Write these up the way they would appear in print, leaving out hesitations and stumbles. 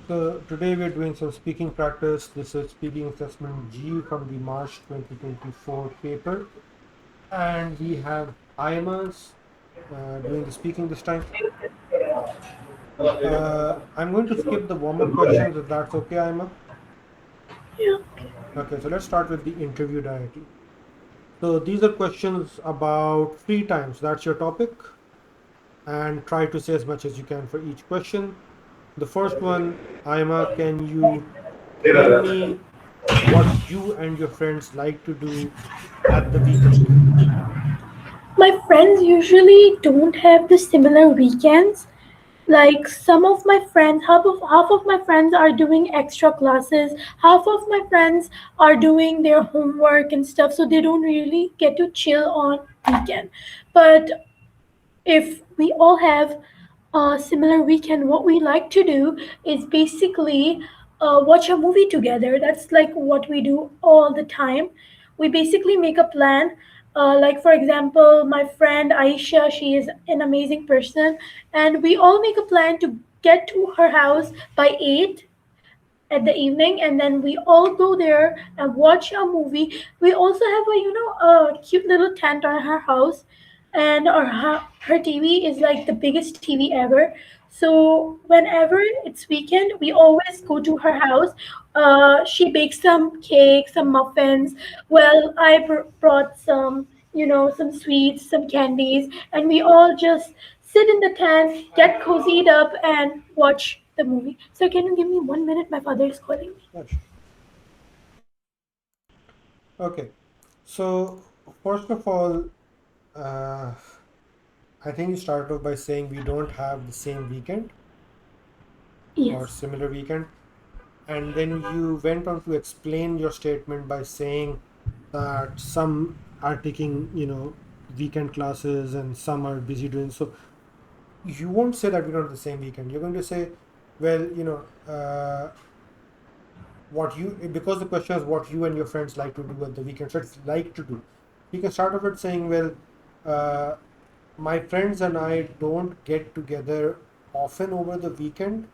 So today we're doing some speaking practice. This is speaking assessment G from the March 2024 paper. And we have IMAs doing the speaking this time. I'm going to skip the warm-up questions if that's okay, Ima. Yeah. Okay, so let's start with the interview directly. So these are questions about free time. So that's your topic. And try to say as much as you can for each question. The first one, Ima, can you tell me what you and your friends like to do at the weekend? My friends usually don't have the similar weekends. Like some of my friends, half of my friends are doing extra classes, half of my friends are doing their homework and stuff, so they don't really get to chill on weekend. But if we all have a similar weekend, what we like to do is basically watch a movie together. That's like what we do all the time. We basically make a plan. Like, for example, my friend Aisha, she is an amazing person, and we all make a plan to get to her house by 8 at the evening, and then we all go there and watch a movie. We also have a cute little tent on her house, and her TV is like the biggest TV ever. So whenever it's weekend, we always go to her house. She bakes some cakes, some muffins. Well, I brought some, some sweets, some candies, and we all just sit in the tent, get cozied up, and watch the movie. So can you give me 1 minute? My father is calling me. Yes. Okay. So first of all, uh, I think you started off by saying we don't have the same weekend or Yes. similar weekend, and then you went on to explain your statement by saying that some are taking, weekend classes and some are busy doing so. You won't say that we don't have the same weekend. You're going to say, well, what you because the question is what you and your friends like to do at the weekend. So it's like to do. You can start off with saying, well, uh, my friends and I don't get together often over the weekend,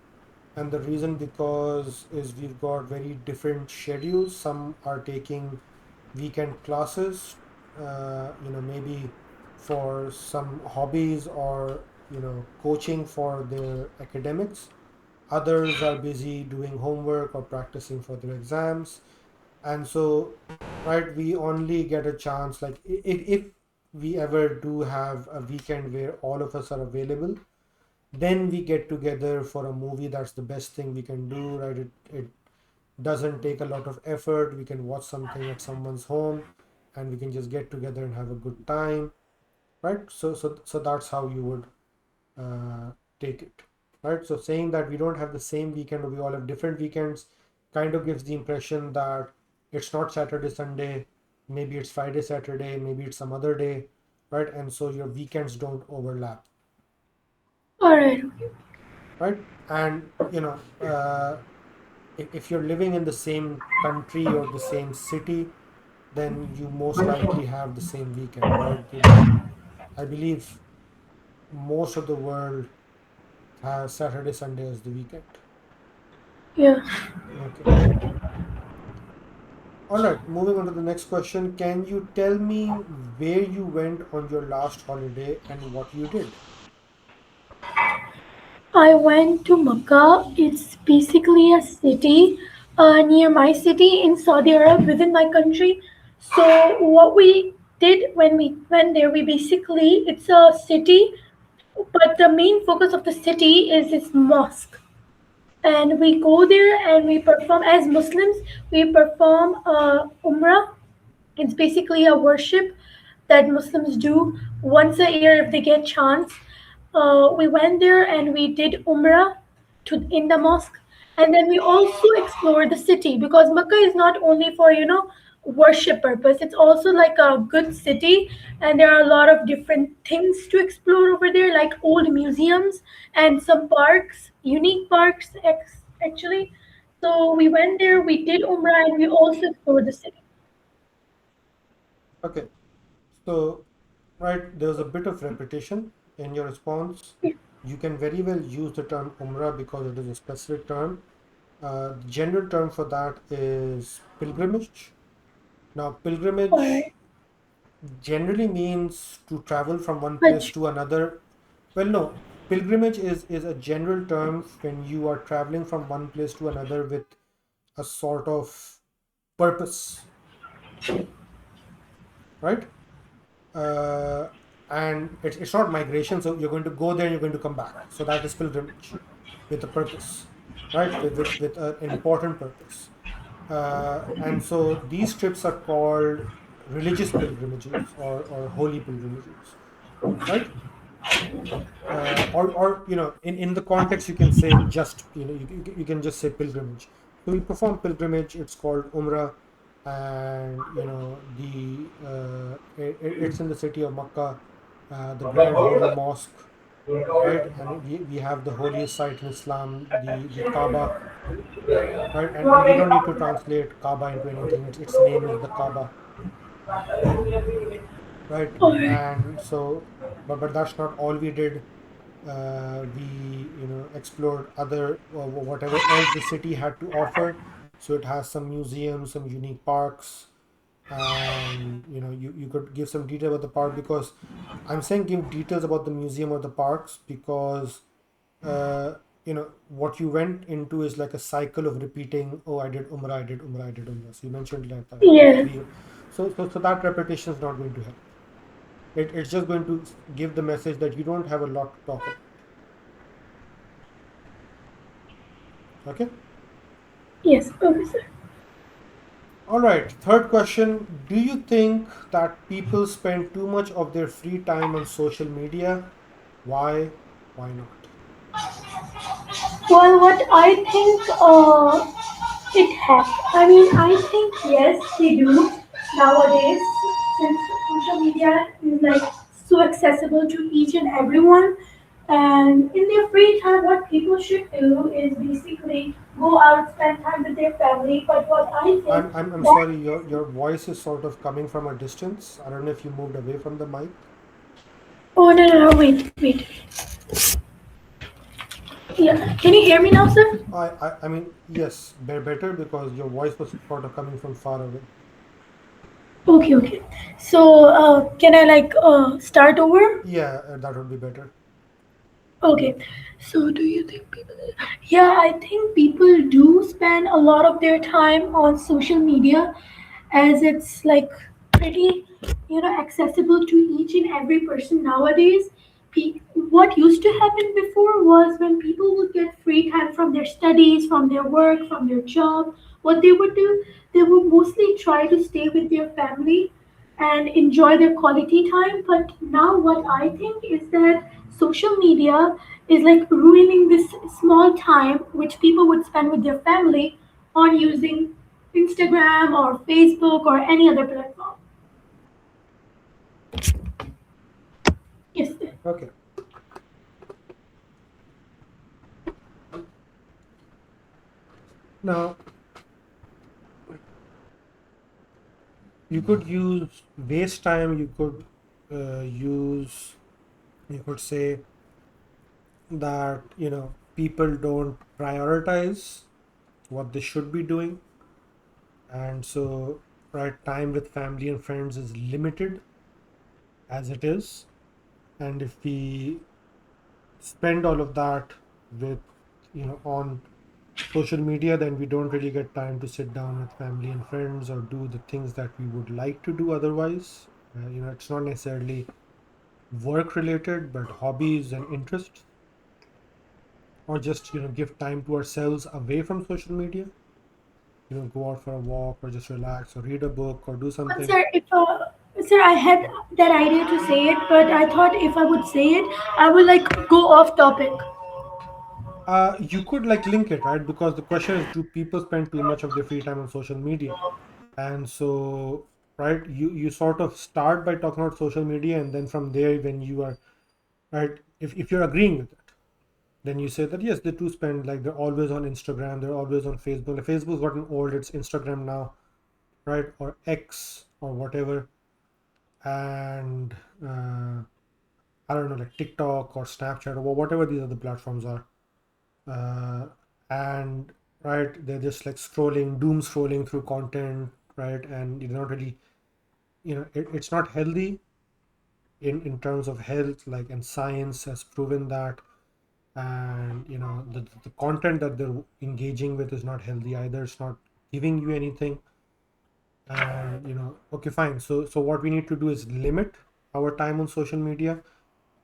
and the reason because is we've got very different schedules. Some are taking weekend classes, maybe for some hobbies or coaching for their academics. Others are busy doing homework or practicing for their exams. And so, right, we only get a chance, like if we ever do have a weekend where all of us are available, then we get together for a movie. That's the best thing we can do, right? It doesn't take a lot of effort. We can watch something at someone's home and we can just get together and have a good time, right? So that's how you would uh, take it, right? So saying that we don't have the same weekend or we all have different weekends kind of gives the impression that it's not Saturday, Sunday, maybe it's Friday, Saturday, maybe it's some other day, right? And so your weekends don't overlap, All right. right? And if you're living in the same country or the same city, then you most likely have the same weekend, right? I believe most of the world has Saturday, Sunday as the weekend. Yeah. Okay. All right, moving on to the next question. Can you tell me where you went on your last holiday and what you did? I went to Makkah. It's basically a city near my city in Saudi Arabia, within my country. So what we did when we went there, we basically, it's a city, but the main focus of the city is its mosque. And we go there and we perform as Muslims. We perform Umrah. It's basically a worship that Muslims do once a year if they get chance. We went there and we did Umrah in the mosque, and then we also explored the city because Makkah is not only for worship purpose. It's also like a good city, and there are a lot of different things to explore over there, like old museums and some parks, unique parks actually. So we went there, we did Umrah, and we also explored the city. Okay, so right, there's a bit of repetition in your response. You can very well use the term Umrah because it is a specific term. The general term for that is pilgrimage. Now, pilgrimage Alright. generally means to travel from one place But to another. Well, no, pilgrimage is a general term when you are traveling from one place to another with a sort of purpose, right? Uh, and it's not migration, so you're going to go there, you're going to come back. So that is pilgrimage with a purpose, right? With an important purpose. And so these trips are called religious pilgrimages or holy pilgrimages, right? Or in the context you can say just you can just say pilgrimage. So we perform pilgrimage. It's called umrah, and it's in the city of Makkah, the Grand Holy Mosque, right? And we have the holiest site in Islam, the Kaaba, right? And we don't need to translate Kaaba into anything. Its name is the Kaaba, right? alright. And so, but that's not all we did. We explored other whatever else the city had to offer. So it has some museums, some unique parks, and you could give some detail about the park, because I'm saying give details about the museum or the parks because uh, what you went into is like a cycle of repeating. Oh, I did umrah, I did umrah, I did umrah. So you mentioned like that Yes. three. So that repetition is not going to help. It's just going to give the message that you don't have a lot to talk about. Okay. Yes. Okay, sir. All right. Third question. Do you think that people spend too much of their free time on social media? Why? Why not? Well, what I think it has. I mean, I think yes, they do nowadays since social media is like so accessible to each and everyone. And in their free time, what people should do is basically go out, spend time with their family. But what I think I'm that sorry. Your voice is sort of coming from a distance. I don't know if you moved away from the mic. oh no no no wait. Yeah, can you hear me now, sir? I mean yes, better because your voice was sort of coming from far away. Okay. So can I like start over? Yeah, that would be better. Okay, so do you think people? Yeah, I think people do spend a lot of their time on social media as it's like pretty, accessible to each and every person nowadays. What used to happen before was when people would get free time from their studies, from their work, from their job, what they would do, they would mostly try to stay with their family and enjoy their quality time. But now, what I think is that social media is like ruining this small time which people would spend with their family on using Instagram or Facebook or any other platform. Yes, sir. Okay. Now you could use waste time. You could use. You could say that people don't prioritize what they should be doing, and so right, time with family and friends is limited as it is. And if we spend all of that with on social media, then we don't really get time to sit down with family and friends or do the things that we would like to do otherwise. It's not necessarily work related, but hobbies and interests, or just give time to ourselves away from social media. Go out for a walk or just relax or read a book or do But something. sir, if sir, I had that idea to say it, but I thought if I would say it, I would like go off topic. You could like link it, right? Because the question is, do people spend too much of their free time on social media? And so, right, you sort of start by talking about social media, and then from there, when you are right, if you're agreeing with it, then you say that yes, they do spend, like they're always on Instagram, they're always on Facebook. Like, Facebook's gotten old, it's Instagram now, right? Or X or whatever. And I don't know, like TikTok or Snapchat or whatever these other platforms are. And right? They're just like scrolling, doom scrolling through content, right? And you're not really, it's not healthy in terms of health, like, and science has proven that. And the content that they're engaging with is not healthy either. It's not giving you anything. And okay, fine. So what we need to do is limit our time on social media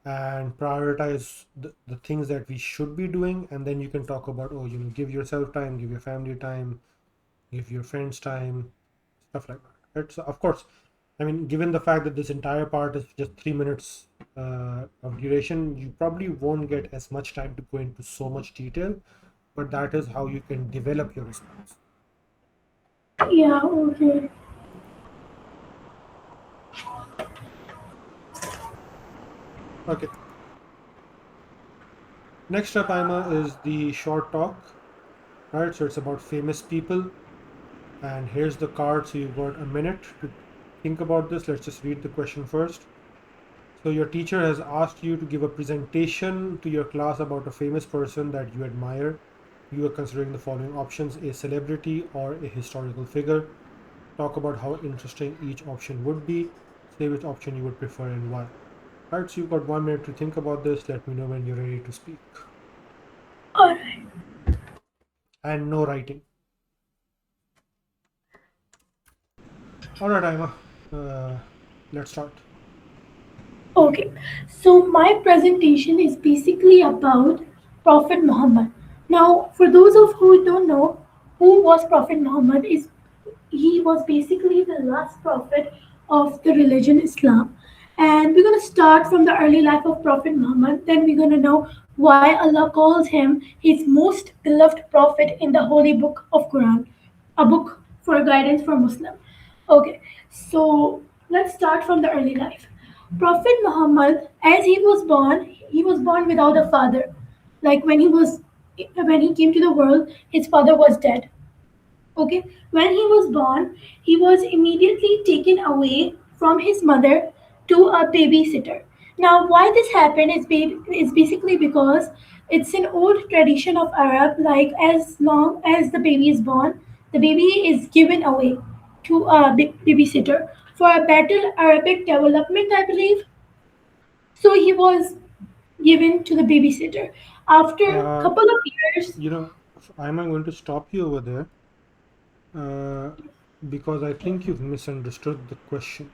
and prioritize the things that we should be doing. And then you can talk about, oh, give yourself time, give your family time, give your friends time, stuff like that, right? So of course, I mean, given the fact that this entire part is just 3 minutes of duration, you probably won't get as much time to go into so much detail, but that is how you can develop your response. Yeah, okay. Okay, next up, Ima, is the short talk, right? So it's about famous people. And here's the card. So you've got a minute to think about this. Let's just read the question first. So your teacher has asked you to give a presentation to your class about a famous person that you admire. You are considering the following options: a celebrity or a historical figure. Talk about how interesting each option would be. Say which option you would prefer and why. Alright, so you've got 1 minute to think about this. Let me know when you're ready to speak. Alright. And no writing. Alright, Ima. Let's start. Okay, so my presentation is basically about Prophet Muhammad. Now, for those of who don't know who was Prophet Muhammad, is he was basically the last prophet of the religion Islam. And we're going to start from the early life of Prophet Muhammad. Then we're going to know why Allah calls him his most beloved prophet in the holy book of Quran, a book for guidance for Muslim. Okay, so let's start from the early life. Prophet Muhammad, as he was born without a father. Like when he came to the world, his father was dead. Okay, when he was born, he was immediately taken away from his mother to a babysitter. Now, why this happened is basically because it's an old tradition of Arab. Like as long as the baby is born, the baby is given away to a babysitter for a better Arabic development, I believe. So he was given to the babysitter. After a Uh, couple of years, you know, I'm going to stop you over there uh, because I think you've misunderstood the question.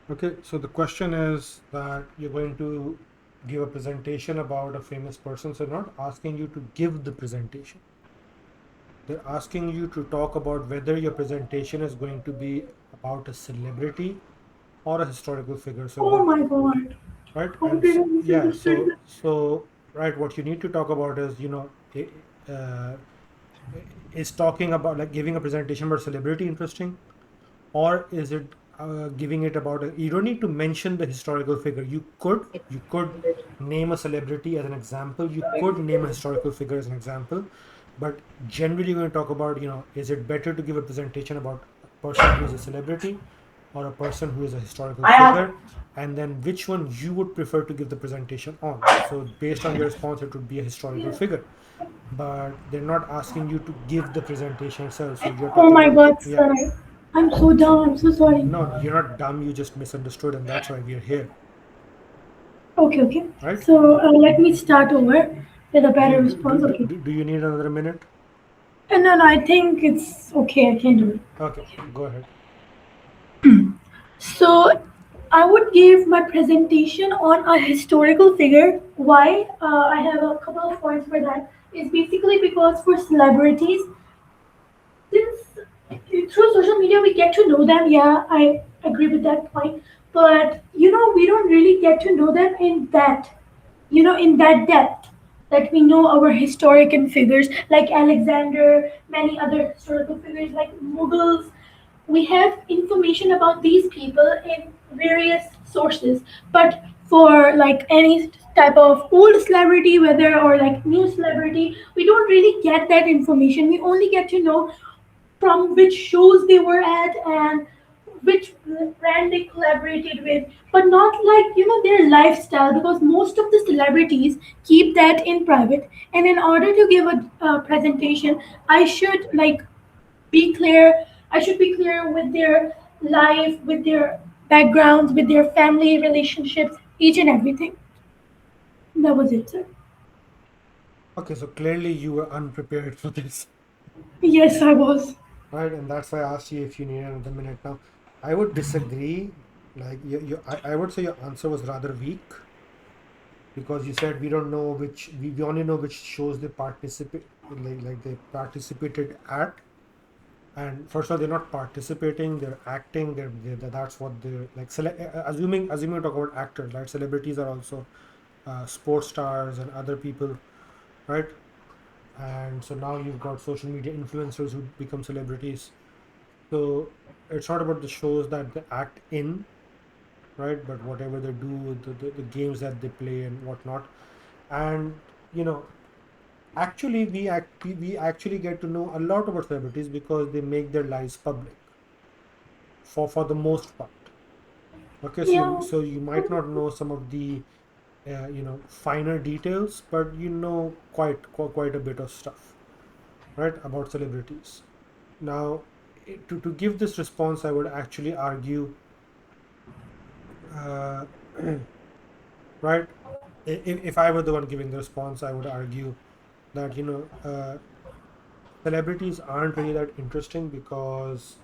Okay, so the question is that you're going to give a presentation about a famous person. So they're not asking you to give the presentation. They're asking you to talk about whether your presentation is going to be about a celebrity or a historical figure. So oh what, my god, right? how And did I yeah, misunderstand? so right, what you need to talk about is, uh, is talking about, like, giving a presentation about celebrity interesting, or is it giving it about you don't need to mention the historical figure. You could name a celebrity as an example, you could name a historical figure as an example, but generally we're going to talk about, is it better to give a presentation about a person who is a celebrity or a person who is a historical figure, and then which one you would prefer to give the presentation on. So based on your response, it would be a historical figure, but they're not asking you to give the presentation itself. So you're Oh talking my about, god, yeah. sir. I'm so dumb. I'm so sorry. No, you're not dumb. You just misunderstood, and that's why we're here, Okay, okay. right? So let me start over with a Do you better do, do, response. do, Okay. do you need another minute? No, no, I think it's okay. I can do it. Okay, go ahead. So I would give my presentation on a historical figure. Why? I have a couple of points for that. It's basically because for celebrities, since through social media we get to know them, yeah, I agree with that point, but we don't really get to know them in that depth that we know our historical figures like Alexander, many other historical figures like Mughals. We have information about these people in various sources, but for like any type of old celebrity, whether or like new celebrity, we don't really get that information. We only get to know from which shows they were at and which brand they collaborated with, but not like their lifestyle, because most of the celebrities keep that in private. And in order to give a presentation, I should be clear. I should be clear with their life, with their backgrounds, with their family relationships, each and everything. That was it, sir. Okay, so clearly you were unprepared for this, Yes, I was. right? And that's why I asked you if you need another minute. Now, I would disagree. Like I would say your answer was rather weak because you said we don't know which we only know which shows they participate like they participated at. And first of all, they're not participating; they're acting. That's what they're like. Assuming we talk about actors, right? Celebrities are also sports stars and other people, right? And so now you've got social media influencers who become celebrities. So it's not about the shows that they act in, right? But whatever they do, the games that they play and whatnot. And you know, actually, we actually get to know a lot about celebrities because they make their lives public for the most part. Okay, Yeah. so you might not know some of the finer details, but you know quite a bit of stuff, right, about celebrities. Now, to give this response, I would actually argue, uh, right, if I were the one giving the response, I would argue that celebrities aren't really that interesting because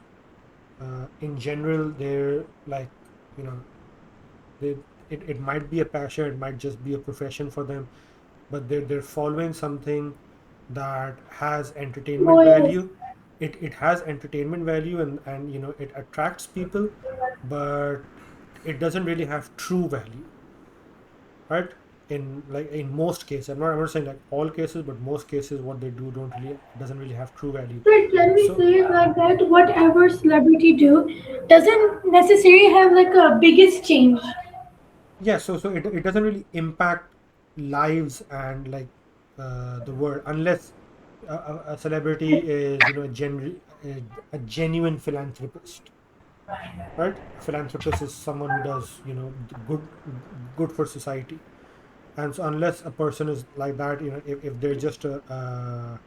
in general they're like you know they it might be a passion, it might just be a profession for them, but they're following something that has Oh entertainment yes. value. It has entertainment value, and it attracts people, but it doesn't really have true value, right? In most cases, I'm not saying like all cases, but most cases what they do don't really doesn't really have true value. So can we So say it like that? Whatever celebrity do doesn't necessarily have like a biggest change. yeah, so it doesn't really impact lives and like the world unless a celebrity is a genuine philanthropist, right? A philanthropist is someone who does good for society. And so unless a person is like that, if they're just a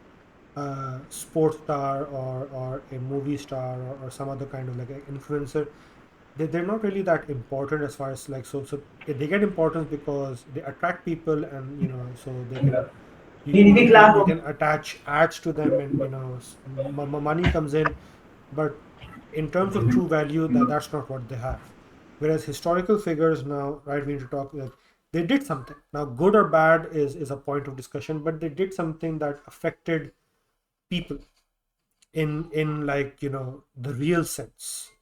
sports star or a movie star or some other kind of like an influencer, they're not really that important as far as like so they get importance because they attract people, and so they can you can attach ads to them, and money comes in. But in terms of true value, that's not what they have. Whereas historical figures, now, right, we need to talk like they did something. Now, good or bad is a point of discussion, but they did something that affected people in like the real sense,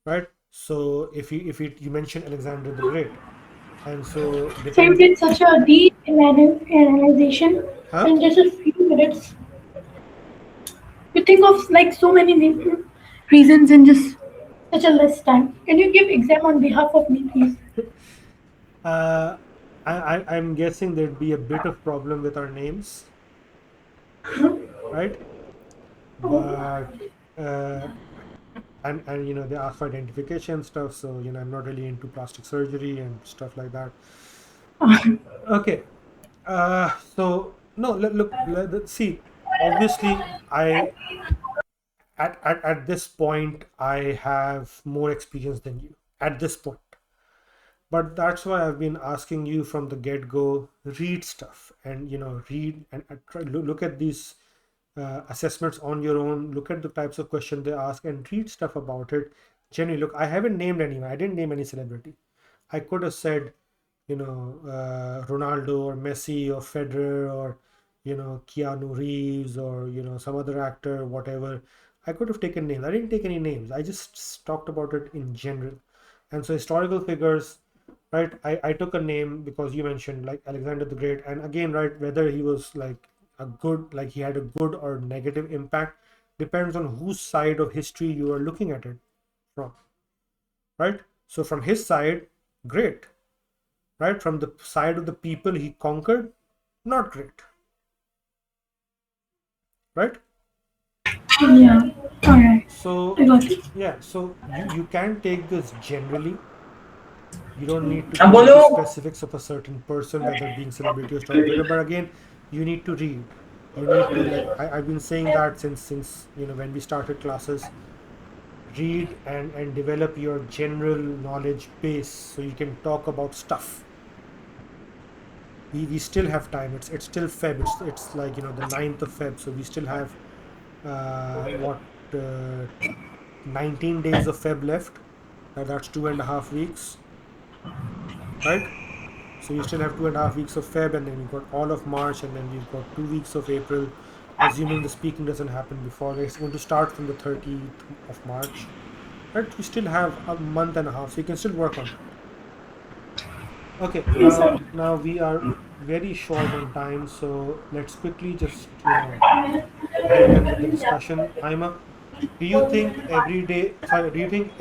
right? So if you mention Alexander the Great, and so So you depend, did such a deep analyzation huh? in just a few minutes. You think of like so many reasons in just such a less time. Can you give exam on behalf of me, please? uh, I'm guessing there'd be a bit of problem with our names, right? Oh, But uh, and they ask for identification stuff, so I'm not really into plastic surgery and stuff like that. Okay, so no, let's see. Obviously, at this point I have more experience than you at this point. But that's why I've been asking you from the get-go, read stuff, and read and look at these assessments on your own, look at the types of question they ask, and read stuff about it. Generally, look, I haven't named anyone, I didn't name any celebrity. I could have said Ronaldo or Messi or Federer or Keanu Reeves or some other actor, whatever. I could have taken names. I didn't take any names. I just talked about it in general. And so historical figures, right? I took a name because you mentioned like Alexander the Great, and again, right, whether he was like like he had a good or negative impact depends on whose side of history you are looking at it from, right? So from his side, great, right? From the side of the people he conquered, not great, right? Yeah. All right. I So got it. yeah, so you can take this generally. You don't need to अब go बोलो. into specifics of a certain person, whether being celebrity or star figure. But again, you need to read. You need to, like, I've been saying that since when we started classes. Read and develop your general knowledge base so you can talk about stuff. We still have time. It's still Feb. It's like the 9th of Feb. So we still have what, 19 days of Feb left. That's 2.5 weeks, right? So we still have 2.5 weeks of Feb, and then we've got all of March, and then we've got 2 weeks of April, assuming the speaking doesn't happen before. It's going to start from the 30th of March, right? We still have a month and a half, so you can still work on that. Okay, Yes, sir. now we are very short on time, so let's quickly just get done with the discussion. Ima, do you think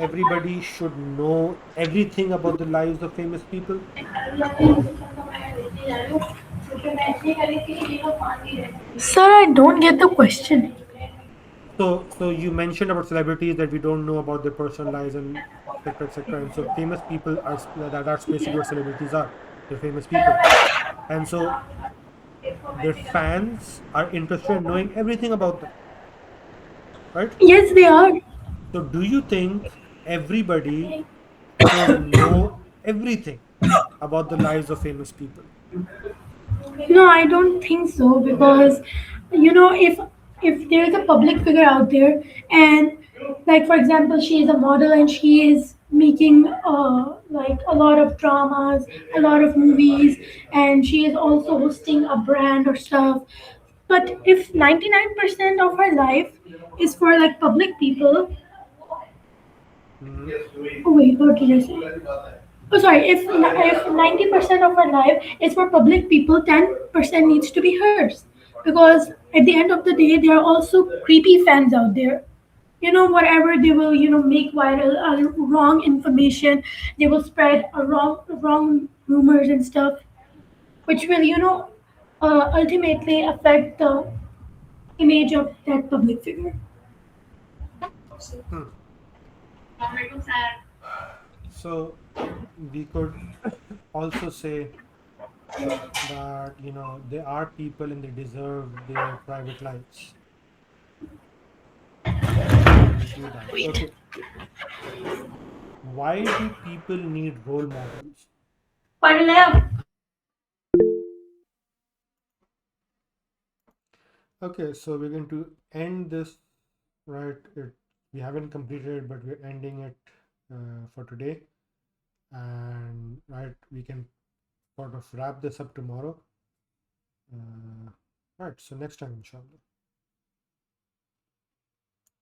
everybody should know everything about the lives of famous people? Sir, I don't get the question. So you mentioned about celebrities that we don't know about their personal lives and etc. etc. And so famous people are that's basically what celebrities are. They're famous people, and so their fans are interested in knowing everything about them, right? Yes, they are. So do you think everybody should know everything about the lives of famous people? No, I don't think so because if there's a public figure out there and like for example she is a model and she is making like a lot of dramas, a lot of movies, and she is also hosting a brand or stuff. But if 99% of her life is for like public people, Hmm. oh wait, what did I say? Oh, sorry. If 90% of her life is for public people, 10% needs to be hers, because at the end of the day, there are also creepy fans out there. Whatever they will, make viral wrong information. They will spread a wrong rumors and stuff, which will, ultimately affect the image of that public figure. Hmm. So we could also say that there are people and they deserve their private lives. We do that. Okay. Why do people need role models? Okay, so we're going to end this, right? We haven't completed it, but we're ending it for today. And right, we can sort of wrap this up tomorrow. Right, so next time, inshallah.